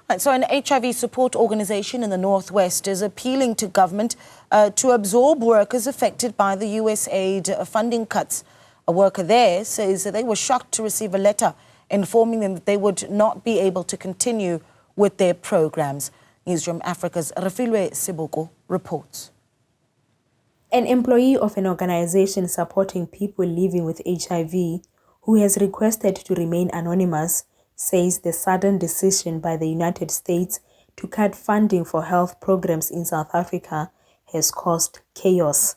Right, so an HIV support organization in the Northwest is appealing to government to absorb workers affected by the USAID funding cuts. A worker there says that they were shocked to receive a letter informing them that they would not be able to continue with their programs. Newzroom Afrika's Refiloe Seboko reports. An employee of an organization supporting people living with HIV who has requested to remain anonymous says the sudden decision by the United States to cut funding for health programs in South Africa has caused chaos.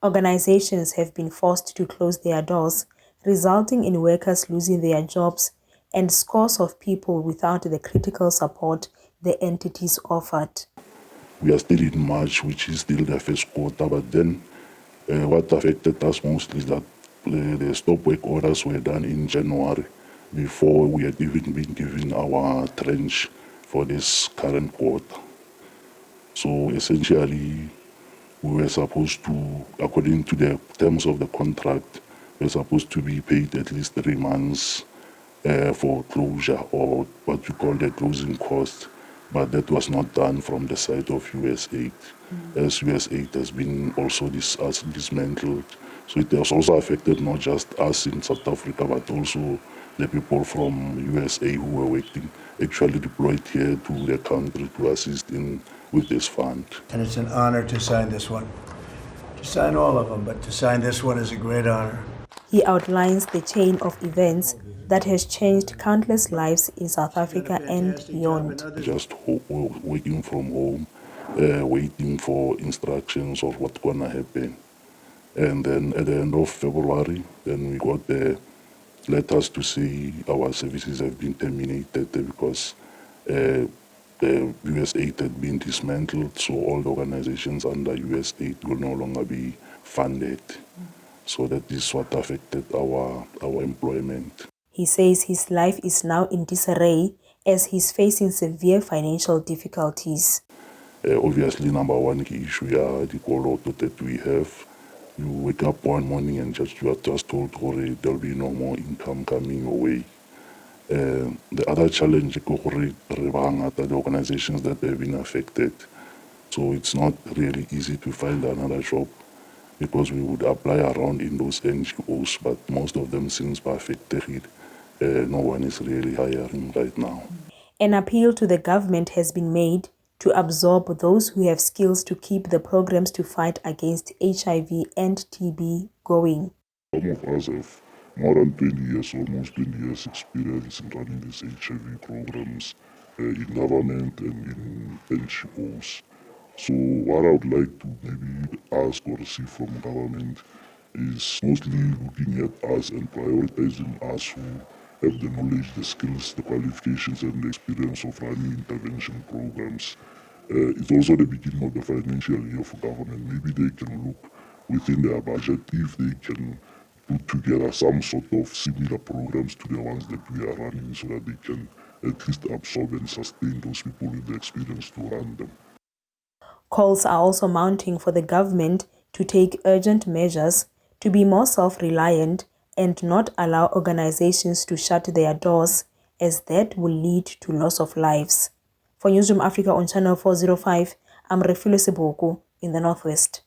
Organizations have been forced to close their doors, resulting in workers losing their jobs and scores of people without the critical support the entities offered. We are still in March, which is still the first quarter, but then what affected us mostly is that the stop work orders were done in January before we had even been given our tranche for this current quarter. So essentially, we were supposed to, according to the terms of the contract, we were supposed to be paid at least 3 months for closure, or what we call the closing cost. But that was not done from the side of USAID, as USAID has been also dismantled. So it has also affected not just us in South Africa, but also the people from USA who were working, actually deployed here to the country to assist with this fund. And it's an honor to sign this one. To sign all of them, but to sign this one is a great honor. He outlines the chain of events that has changed countless lives in South Africa and beyond. Just working from home, waiting for instructions of what's going to happen. And then at the end of February, then we got the letters to say our services have been terminated because the USAID had been dismantled, so all the organizations under USAID will no longer be funded. So that is what affected our employment. He says his life is now in disarray as he's facing severe financial difficulties. Obviously, number one key issue the call out that we have. You wake up one morning and you are just told there'll be no more income coming your way. The other challenge is the organizations that have been affected. So it's not really easy to find another job, because we would apply around in those NGOs, but most of them, since were affected, no one is really hiring right now. An appeal to the government has been made to absorb those who have skills to keep the programs to fight against HIV and TB going. Some of us have more than 20 years, almost 20 years experience in running these HIV programs in government and in NGOs. So what I would like to maybe ask or receive from government is mostly looking at us and prioritizing us who have the knowledge, the skills, the qualifications and the experience of running intervention programs. It's also the beginning of the financial year for government. Maybe they can look within their budget if they can put together some sort of similar programs to the ones that we are running, so that they can at least absorb and sustain those people with the experience to run them. Calls are also mounting for the government to take urgent measures to be more self-reliant and not allow organizations to shut their doors, as that will lead to loss of lives. For Newzroom Afrika on Channel 405, I'm Refiloe Seboko in the Northwest.